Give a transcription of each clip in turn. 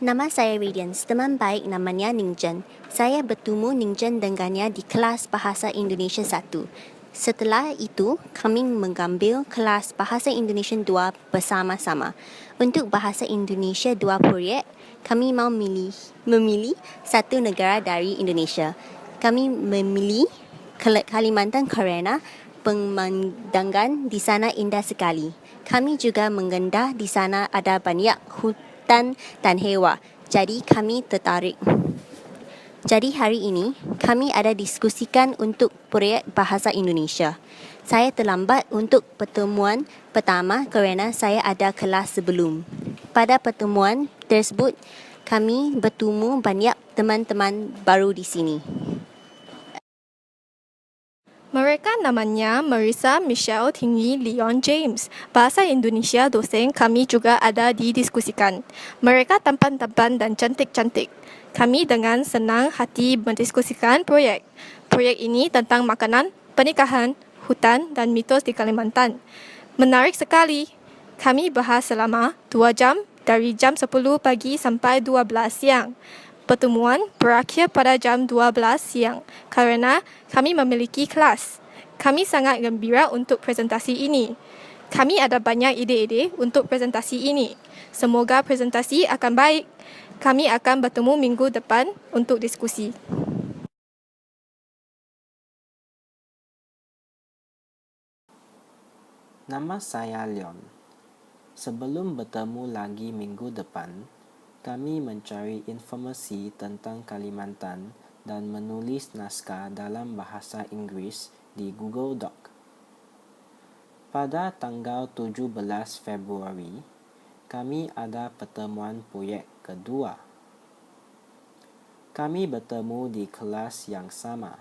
Nama saya Radiance, teman baik namanya Ningjen. Saya bertemu Ningjen dengannya di kelas Bahasa Indonesia 1. Setelah itu, kami mengambil kelas Bahasa Indonesia 2 bersama-sama. Untuk Bahasa Indonesia 2 proyek, kami mahu memilih satu negara dari Indonesia. Kami memilih Kalimantan kerana pemandangan di sana indah sekali. Kami juga mengendah di sana ada banyak hutan dan hewan. Jadi kami tertarik. Jadi hari ini, kami ada diskusikan untuk proyek Bahasa Indonesia. Saya terlambat untuk pertemuan pertama kerana saya ada kelas sebelum. Pada pertemuan tersebut, kami bertemu banyak teman-teman baru di sini. Mereka namanya Marissa, Michelle, Tinggi, Leon, James. Bahasa Indonesia dosen kami juga ada didiskusikan. Mereka tampan-tampan dan cantik-cantik. Kami dengan senang hati mendiskusikan proyek. Proyek ini tentang makanan, pernikahan, hutan dan mitos di Kalimantan. Menarik sekali. Kami bahas selama 2 jam dari jam 10 pagi sampai 12 siang. Pertemuan berakhir pada jam 12 siang kerana kami memiliki kelas. Kami sangat gembira untuk presentasi ini. Kami ada banyak ide-ide untuk presentasi ini. Semoga presentasi akan baik. Kami akan bertemu minggu depan untuk diskusi. Nama saya Leon. Sebelum bertemu lagi minggu depan, kami mencari informasi tentang Kalimantan dan menulis naskah dalam bahasa Inggeris di Google Doc. Pada tanggal 17 Februari, kami ada pertemuan proyek kedua. Kami bertemu di kelas yang sama.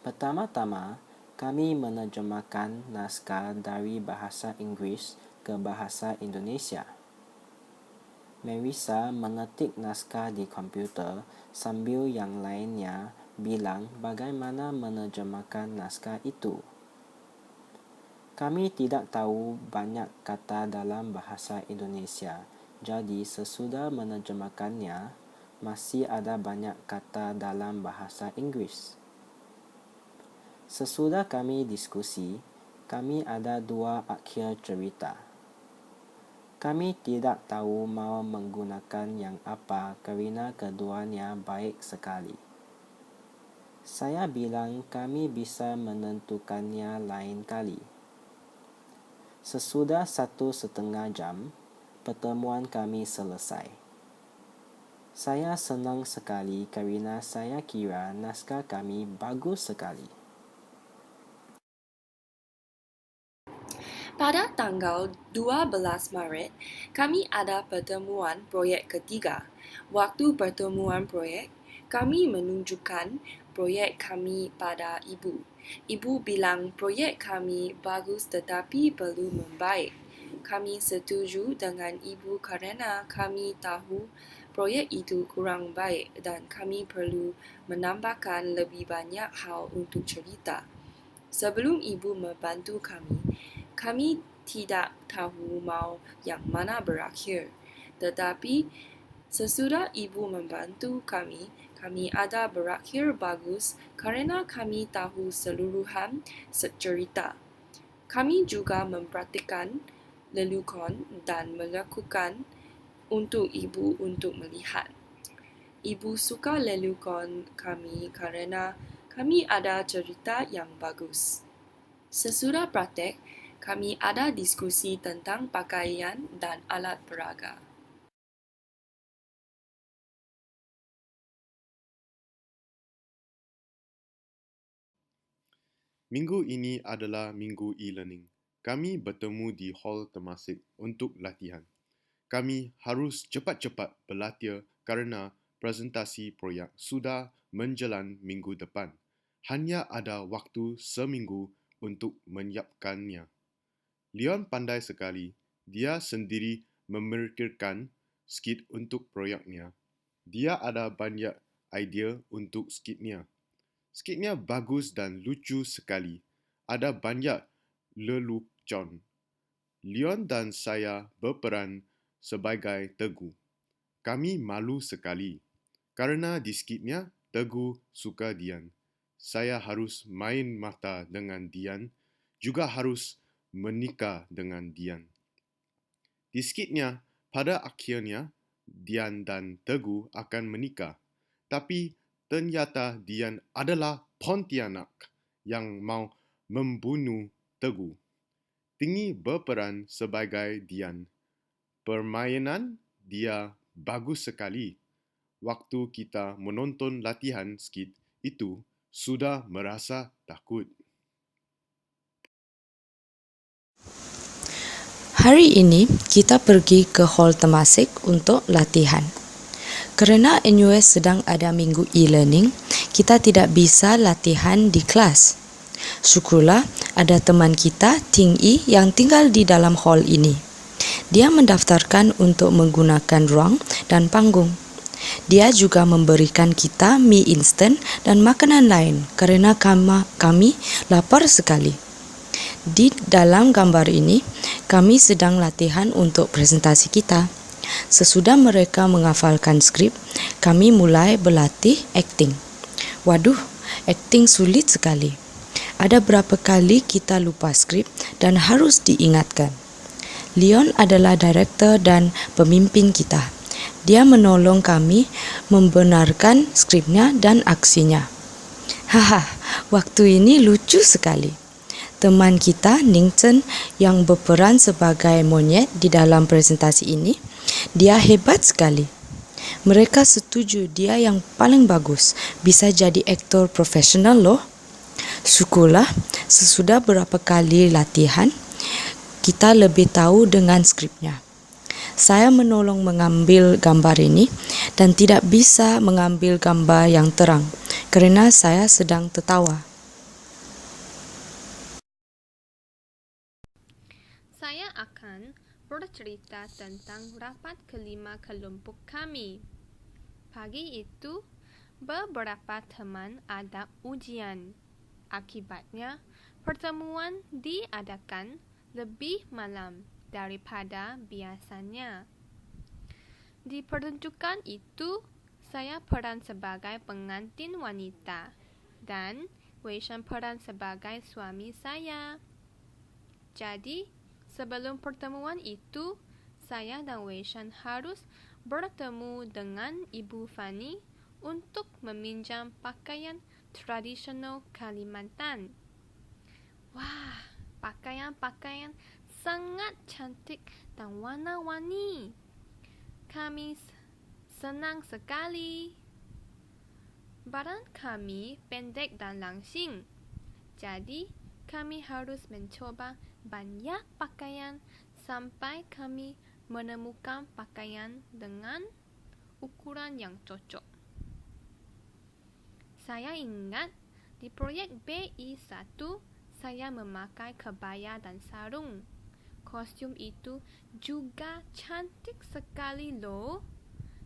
Pertama-tama, kami menerjemahkan naskah dari bahasa Inggeris ke bahasa Indonesia. Marissa mengetik naskah di komputer sambil yang lainnya bilang bagaimana menerjemahkan naskah itu. Kami tidak tahu banyak kata dalam bahasa Indonesia, jadi sesudah menerjemahkannya, masih ada banyak kata dalam bahasa Inggeris. Sesudah kami diskusi, kami ada 2 akhir cerita. Kami tidak tahu mahu menggunakan yang apa kerana keduanya baik sekali. Saya bilang kami bisa menentukannya lain kali. Sesudah 1,5 jam, pertemuan kami selesai. Saya senang sekali kerana saya kira naskah kami bagus sekali. Pada tanggal 12 Maret, kami ada pertemuan proyek ketiga. Waktu pertemuan proyek, kami menunjukkan proyek kami pada ibu. Ibu bilang proyek kami bagus tetapi perlu membaik. Kami setuju dengan ibu kerana kami tahu proyek itu kurang baik dan kami perlu menambahkan lebih banyak hal untuk cerita. Sebelum ibu membantu kami tidak tahu mau yang mana berakhir. Tetapi sesudah ibu membantu kami ada berakhir bagus kerana kami tahu seluruhan cerita. Kami juga mempraktikkan lelukon dan melakukan untuk ibu untuk melihat. Ibu suka lelukon kami kerana kami ada cerita yang bagus. Sesudah praktek, kami ada diskusi tentang pakaian dan alat peraga. Minggu ini adalah minggu e-learning. Kami bertemu di hall Temasek untuk latihan. Kami harus cepat-cepat berlatih kerana presentasi proyek sudah menjelang minggu depan. Hanya ada waktu seminggu untuk menyiapkannya. Leon pandai sekali. Dia sendiri memikirkan skit untuk proyeknya. Dia ada banyak idea untuk skitnya. Skitnya bagus dan lucu sekali. Ada banyak lelucon. Leon dan saya berperan sebagai Teguh. Kami malu sekali. Kerana di skripnya, Teguh suka Dian. Saya harus main mata dengan Dian, juga harus menikah dengan Dian. Di skripnya, pada akhirnya, Dian dan Teguh akan menikah. Tapi ternyata Dian adalah Pontianak yang mau membunuh Teguh. Tinggi berperan sebagai Dian. Permainan dia bagus sekali. Waktu kita menonton latihan skit itu, sudah merasa takut. Hari ini kita pergi ke Hall Temasek untuk latihan. Kerana NUS sedang ada minggu e-learning, kita tidak bisa latihan di kelas. Syukurlah ada teman kita, Ting Yi, yang tinggal di dalam hall ini. Dia mendaftarkan untuk menggunakan ruang dan panggung. Dia juga memberikan kita mie instan dan makanan lain kerana kami lapar sekali. Di dalam gambar ini, kami sedang latihan untuk presentasi kita. Sesudah mereka menghafalkan skrip, kami mulai berlatih akting. Waduh, akting sulit sekali. Ada berapa kali kita lupa skrip dan harus diingatkan. Leon adalah director dan pemimpin kita. Dia menolong kami membenarkan skripnya dan aksinya. Haha, waktu ini lucu sekali. Teman kita, Ning Chen, yang berperan sebagai monyet di dalam presentasi ini, dia hebat sekali. Mereka setuju dia yang paling bagus, bisa jadi aktor profesional loh. Syukurlah, sesudah berapa kali latihan, kita lebih tahu dengan skripnya. Saya menolong mengambil gambar ini dan tidak bisa mengambil gambar yang terang kerana saya sedang tertawa. Saya akan bercerita tentang rapat kelima kelompok kami. Pagi itu, beberapa teman ada ujian. Akibatnya, pertemuan diadakan lebih malam daripada biasanya. Di pertunjukan itu, saya peran sebagai pengantin wanita dan Wei Shan peran sebagai suami saya. Jadi, sebelum pertemuan itu, saya dan Wei Shan harus bertemu dengan Ibu Fani untuk meminjam pakaian tradisional Kalimantan. Wah, pakaian-pakaian sangat cantik dan warna-warni. Kami senang sekali. Badan kami pendek dan langsing. Jadi, kami harus mencoba banyak pakaian sampai kami menemukan pakaian dengan ukuran yang cocok. Saya ingat di proyek BI1, saya memakai kebaya dan sarung. Kostum itu juga cantik sekali loh.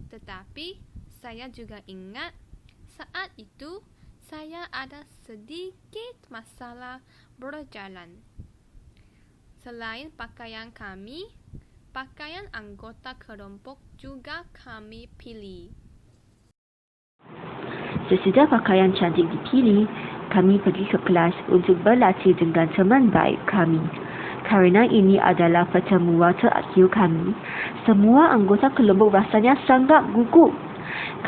Tetapi saya juga ingat saat itu saya ada sedikit masalah berjalan. Selain pakaian kami, pakaian anggota kelompok juga kami pilih. Sesudah pakaian cantik dipilih, kami pergi ke kelas untuk berlatih dengan teman baik kami. Kerana ini adalah pertemuan terakhir kami, semua anggota kelompok rasanya sangat gugup.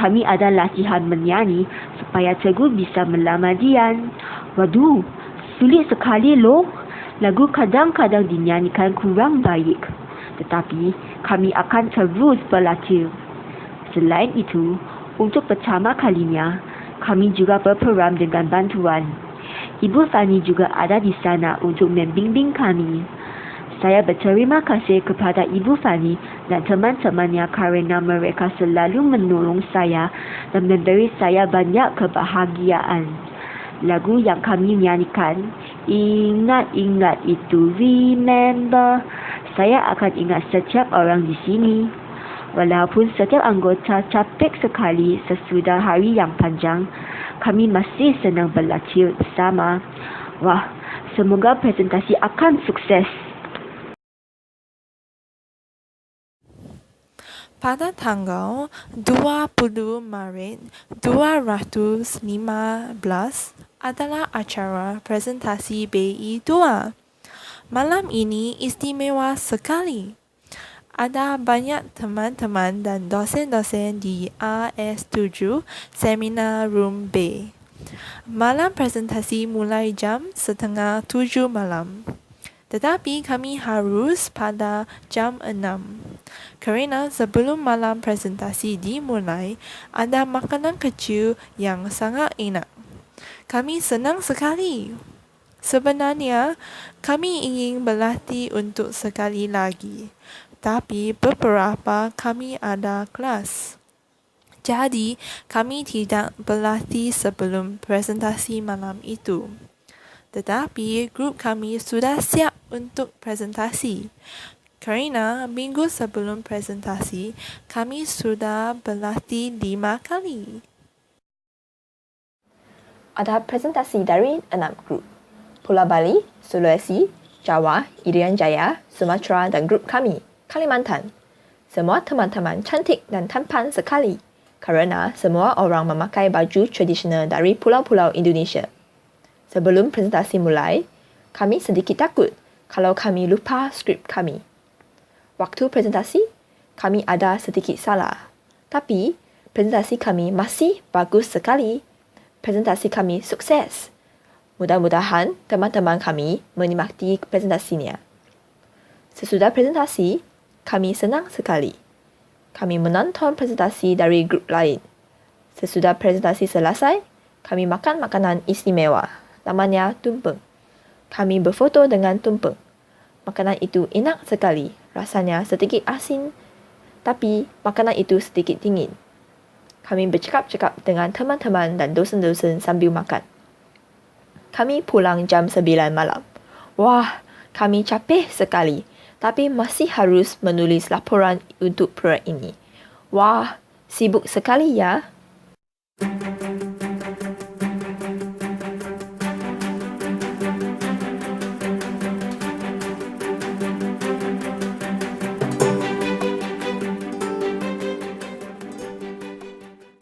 Kami ada latihan menyanyi supaya Teguh bisa melamar Dian. Waduh, sulit sekali loh. Lagu kadang-kadang dinyanyikan kurang baik. Tetapi kami akan terus berlatih. Selain itu, untuk pertama kalinya, kami juga berperan dengan bantuan. Ibu Fani juga ada di sana untuk membimbing kami. Saya berterima kasih kepada Ibu Fani dan teman-temannya kerana mereka selalu menolong saya dan memberi saya banyak kebahagiaan. Lagu yang kami nyanyikan, ingat-ingat itu, remember. Saya akan ingat setiap orang di sini. Walaupun setiap anggota capek sekali sesudah hari yang panjang, kami masih senang berlatih bersama. Wah, semoga presentasi akan sukses. Pada tanggal 20 Maret 2015 adalah acara presentasi BI 2. Malam ini istimewa sekali. Ada banyak teman-teman dan dosen-dosen di AS7 Seminar Room B. Malam presentasi mulai jam 6:30 malam. Tetapi kami harus pada jam 6. Kerana sebelum malam presentasi dimulai, ada makanan kecil yang sangat enak. Kami senang sekali. Sebenarnya, kami ingin berlatih untuk sekali lagi. Tapi beberapa kami ada kelas. Jadi, kami tidak berlatih sebelum presentasi malam itu. Tetapi, grup kami sudah siap untuk presentasi. Kerana minggu sebelum presentasi, kami sudah berlatih 5 kali. Ada presentasi dari 6 grup. Pulau Bali, Sulawesi, Jawa, Irian Jaya, Sumatera dan grup kami, Kalimantan. Semua teman-teman cantik dan tampan sekali kerana semua orang memakai baju tradisional dari pulau-pulau Indonesia. Sebelum presentasi mulai, kami sedikit takut kalau kami lupa skrip kami. Waktu presentasi, kami ada sedikit salah. Tapi, presentasi kami masih bagus sekali. Presentasi kami sukses. Mudah-mudahan teman-teman kami menikmati presentasinya. Sesudah presentasi, kami senang sekali. Kami menonton presentasi dari grup lain. Sesudah presentasi selesai, kami makan makanan istimewa. Namanya tumpeng. Kami berfoto dengan tumpeng. Makanan itu enak sekali. Rasanya sedikit asin, tapi makanan itu sedikit dingin. Kami bercakap-cakap dengan teman-teman dan dosen-dosen sambil makan. Kami pulang jam 9 malam. Wah, kami capek sekali. Tapi masih harus menulis laporan untuk proyek ini. Wah, sibuk sekali ya.